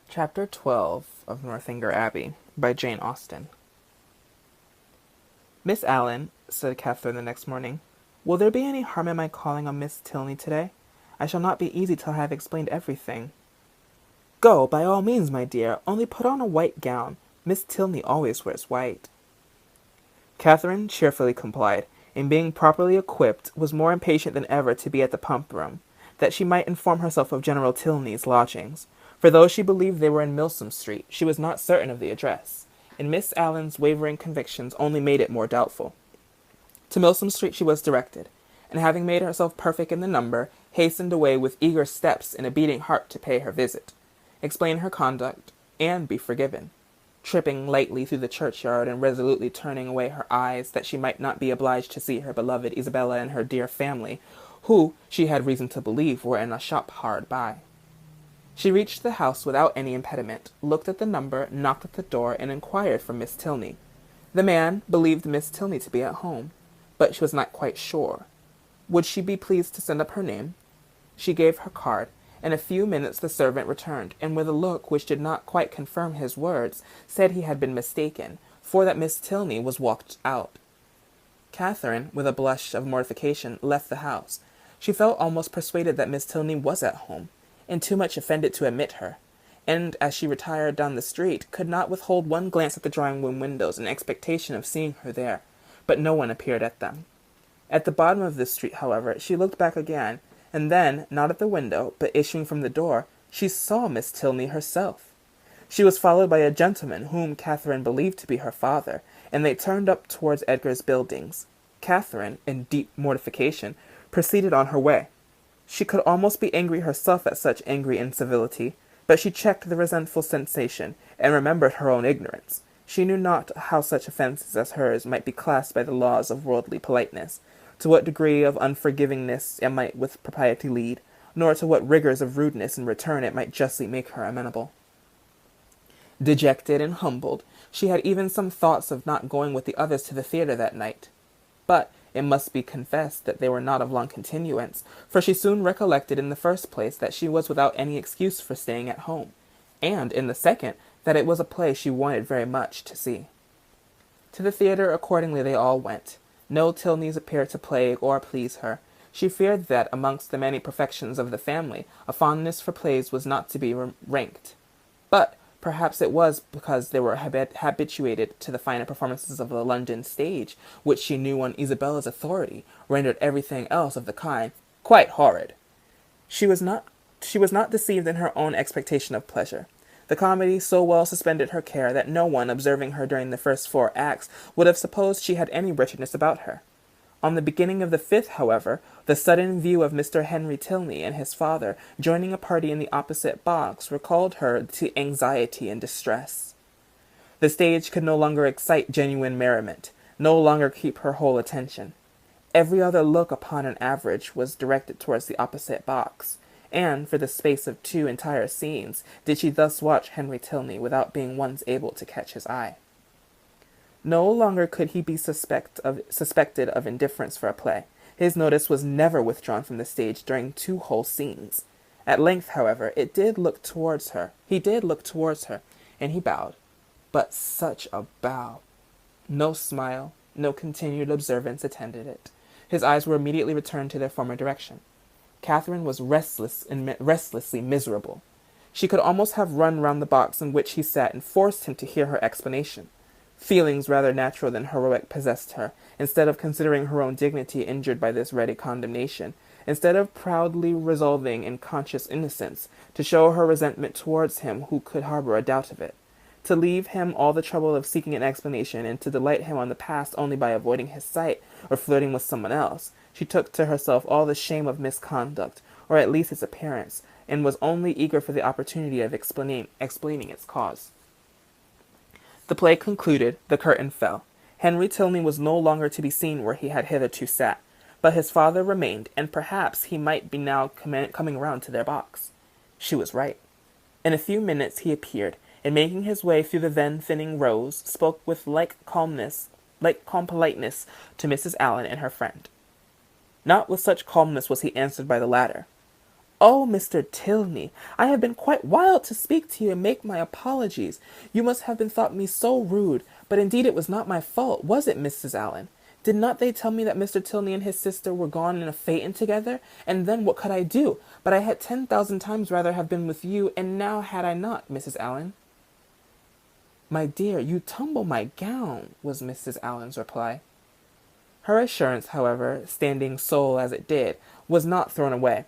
Chapter 12 of Northanger Abbey by Jane Austen. "Miss Allen," said Catherine the next morning, "will there be any harm in my calling on Miss Tilney today? I shall not be easy till I have explained everything." "Go, by all means, my dear, only put on a white gown. Miss Tilney always wears white." Catherine cheerfully complied, and being properly equipped, was more impatient than ever to be at the pump-room, that she might inform herself of General Tilney's lodgings. For though she believed they were in Milsom Street, she was not certain of the address, and Miss Allen's wavering convictions only made it more doubtful. To Milsom Street she was directed, and having made herself perfect in the number, hastened away with eager steps and a beating heart to pay her visit, explain her conduct, and be forgiven, tripping lightly through the churchyard and resolutely turning away her eyes that she might not be obliged to see her beloved Isabella and her dear family, who, she had reason to believe, were in a shop hard by. She reached the house without any impediment, looked at the number, knocked at the door, and inquired for Miss Tilney. The man believed Miss Tilney to be at home, but she was not quite sure. Would she be pleased to send up her name? She gave her card. In a few minutes the servant returned, and with a look which did not quite confirm his words, said he had been mistaken, for that Miss Tilney was walked out. Catherine, with a blush of mortification, left the house. She felt almost persuaded that Miss Tilney was at home, and too much offended to admit her, and, as she retired down the street, could not withhold one glance at the drawing-room windows in expectation of seeing her there, but no one appeared at them. At the bottom of this street, however, she looked back again, and then, not at the window, but issuing from the door, she saw Miss Tilney herself. She was followed by a gentleman whom Catherine believed to be her father, and they turned up towards Edgar's buildings. Catherine, in deep mortification, proceeded on her way. She could almost be angry herself at such angry incivility, but she checked the resentful sensation, and remembered her own ignorance. She knew not how such offences as hers might be classed by the laws of worldly politeness, to what degree of unforgivingness it might with propriety lead, nor to what rigours of rudeness in return it might justly make her amenable. Dejected and humbled, she had even some thoughts of not going with the others to the theatre that night. But it must be confessed that they were not of long continuance, for she soon recollected in the first place that she was without any excuse for staying at home, and, in the second, that it was a play she wanted very much to see. To the theatre accordingly they all went. No Tilneys appeared to plague or please her. She feared that, amongst the many perfections of the family, a fondness for plays was not to be ranked. But perhaps it was because they were habituated to the finer performances of the London stage, which she knew on Isabella's authority rendered everything else of the kind quite horrid. She was not deceived in her own expectation of pleasure. The comedy so well suspended her care that no one, observing her during the first 4 acts, would have supposed she had any wretchedness about her. On the beginning of the 5th, however, the sudden view of Mr. Henry Tilney and his father joining a party in the opposite box recalled her to anxiety and distress. The stage could no longer excite genuine merriment, no longer keep her whole attention. Every other look upon an average was directed towards the opposite box, and for the space of 2 entire scenes did she thus watch Henry Tilney without being once able to catch his eye. No longer could he be suspected of indifference for a play. His notice was never withdrawn from the stage during 2 whole scenes. At length, however, he did look towards her, and he bowed. But such a bow! No smile, no continued observance attended it. His eyes were immediately returned to their former direction. Catherine was restlessly miserable. She could almost have run round the box in which he sat and forced him to hear her explanation. Feelings rather natural than heroic possessed her. Instead of considering her own dignity injured by this ready condemnation, instead of proudly resolving in conscious innocence to show her resentment towards him who could harbour a doubt of it, to leave him all the trouble of seeking an explanation, and to delight him on the past only by avoiding his sight or flirting with someone else, she took to herself all the shame of misconduct, or at least its appearance, and was only eager for the opportunity of explaining its cause. The play concluded, the curtain fell. Henry Tilney was no longer to be seen where he had hitherto sat, but his father remained, and perhaps he might be now coming round to their box. She was right. In a few minutes he appeared, and making his way through the then thinning rows, spoke with like calm politeness to Mrs. Allen and her friend. Not with such calmness was he answered by the latter. Oh, Mr. Tilney, I have been quite wild to speak to you and make my apologies. You must have been thought me so rude, but indeed it was not my fault, was it, Mrs. Allen? Did not they tell me that Mr. Tilney and his sister were gone in a phaeton together? And then what could I do? But I had 10,000 times rather have been with you, and now had I not, Mrs. Allen. My dear, you tumble my gown, was Mrs. Allen's reply. Her assurance, however, standing sole as it did, was not thrown away.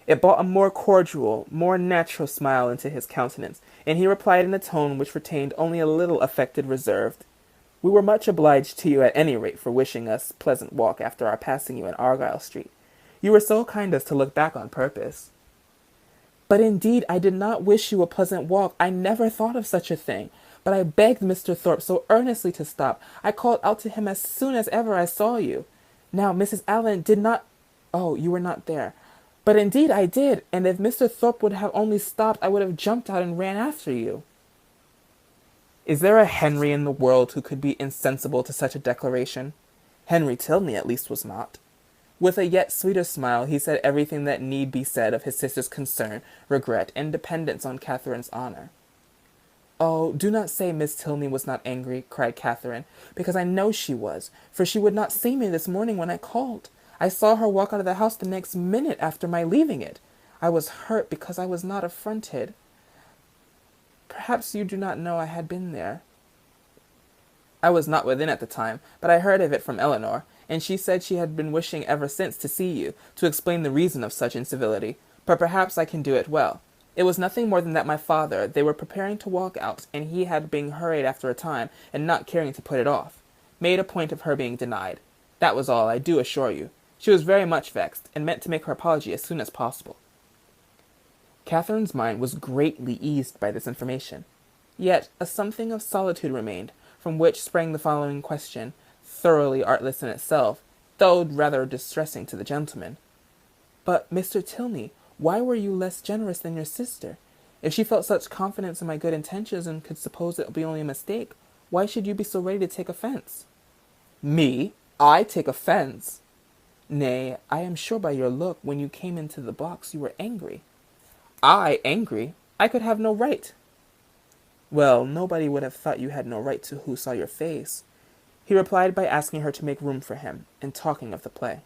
It brought a more cordial, more natural smile into his countenance, and he replied in a tone which retained only a little affected reserve. We were much obliged to you at any rate for wishing us pleasant walk after our passing you in Argyle Street. You were so kind as to look back on purpose. But indeed I did not wish you a pleasant walk. I never thought of such a thing. But I begged Mr. Thorpe so earnestly to stop. I called out to him as soon as ever I saw you. Now, Mrs. Allen did not— Oh, you were not there. But indeed I did, and if Mr. Thorpe would have only stopped, I would have jumped out and ran after you. Is there a Henry in the world who could be insensible to such a declaration? Henry Tilney at least was not. With a yet sweeter smile, he said everything that need be said of his sister's concern, regret, and dependence on Catherine's honour. Oh, do not say Miss Tilney was not angry, cried Catherine, because I know she was, for she would not see me this morning when I called. I saw her walk out of the house the next minute after my leaving it. I was hurt because I was not affronted. Perhaps you do not know I had been there. I was not within at the time, but I heard of it from Eleanor, and she said she had been wishing ever since to see you, to explain the reason of such incivility, but perhaps I can do it well. It was nothing more than that my father, they were preparing to walk out, and he had been hurried after a time, and not caring to put it off, made a point of her being denied. That was all, I do assure you. She was very much vexed, and meant to make her apology as soon as possible. Catherine's mind was greatly eased by this information. Yet a something of solitude remained, from which sprang the following question, thoroughly artless in itself, though rather distressing to the gentleman. But, Mr. Tilney, why were you less generous than your sister? If she felt such confidence in my good intentions and could suppose it would be only a mistake, why should you be so ready to take offence? Me? I take offence? Nay, I am sure by your look, when you came into the box, you were angry. I angry? I could have no right. Well, nobody would have thought you had no right to who saw your face. He replied by asking her to make room for him, and talking of the play.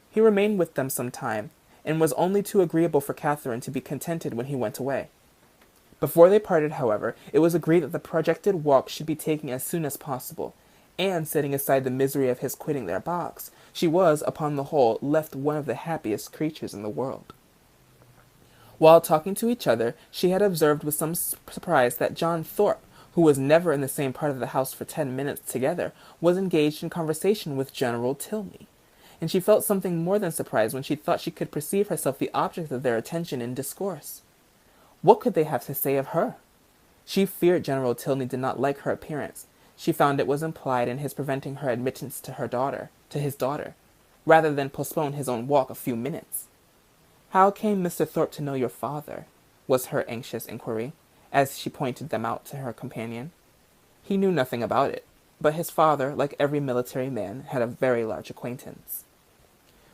He remained with them some time, and was only too agreeable for Catherine to be contented when he went away. Before they parted, however, it was agreed that the projected walk should be taken as soon as possible, and, setting aside the misery of his quitting their box, she was, upon the whole, left one of the happiest creatures in the world. While talking to each other, she had observed with some surprise that John Thorpe, who was never in the same part of the house for 10 minutes together, was engaged in conversation with General Tilney, and she felt something more than surprised when she thought she could perceive herself the object of their attention and discourse. What could they have to say of her? She feared General Tilney did not like her appearance. She found it was implied in his preventing her admittance to his daughter, rather than postpone his own walk a few minutes. How came Mr. Thorpe to know your father? Was her anxious inquiry, as she pointed them out to her companion. He knew nothing about it, but his father, like every military man, had a very large acquaintance.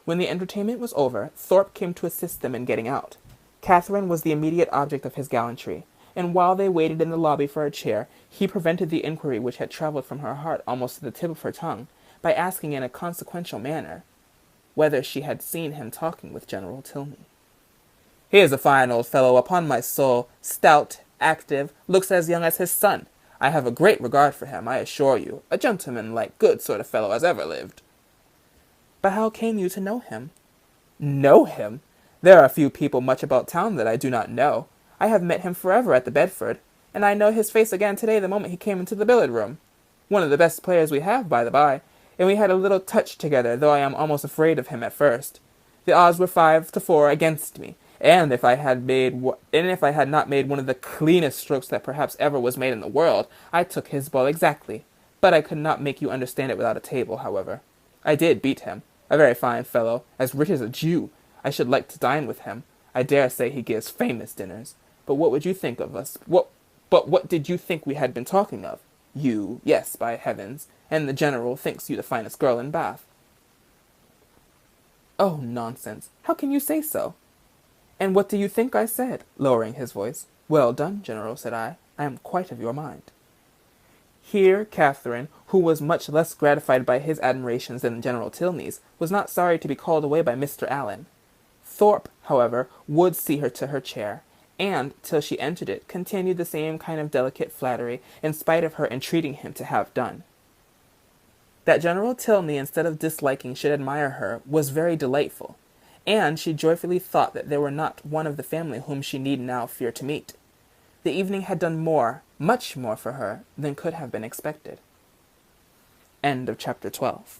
When the entertainment was over, Thorpe came to assist them in getting out. Catherine was the immediate object of his gallantry, and while they waited in the lobby for a chair, he prevented the inquiry which had travelled from her heart almost to the tip of her tongue, by asking in a consequential manner whether she had seen him talking with General Tilney. He is a fine old fellow, upon my soul, stout, active, looks as young as his son. I have a great regard for him, I assure you, a gentleman-like, good sort of fellow as ever lived. But how came you to know him? Know him? There are few people much about town that I do not know. I have met him forever at the Bedford, and I know his face again today the moment he came into the billiard-room. One of the best players we have, by the by, and we had a little touch together, though I am almost afraid of him at first. The odds were 5-4 against me, and if I had not made one of the cleanest strokes that perhaps ever was made in the world, I took his ball exactly. But I could not make you understand it without a table, however. I did beat him. A very fine fellow, as rich as a Jew. I should like to dine with him. I dare say he gives famous dinners. But what would you think of us? What did you think we had been talking of? You, yes, by heavens, and the General thinks you the finest girl in Bath. Oh, nonsense! How can you say so? And what do you think I said? Lowering his voice. Well done, General, said I. I am quite of your mind. Here Catherine, who was much less gratified by his admirations than General Tilney's, was not sorry to be called away by Mr. Allen. Thorpe, however, would see her to her chair, and, till she entered it, continued the same kind of delicate flattery, in spite of her entreating him to have done. That General Tilney, instead of disliking, should admire her, was very delightful, and she joyfully thought that there were not one of the family whom she need now fear to meet. The evening had done more, much more for her, than could have been expected. End of chapter 12.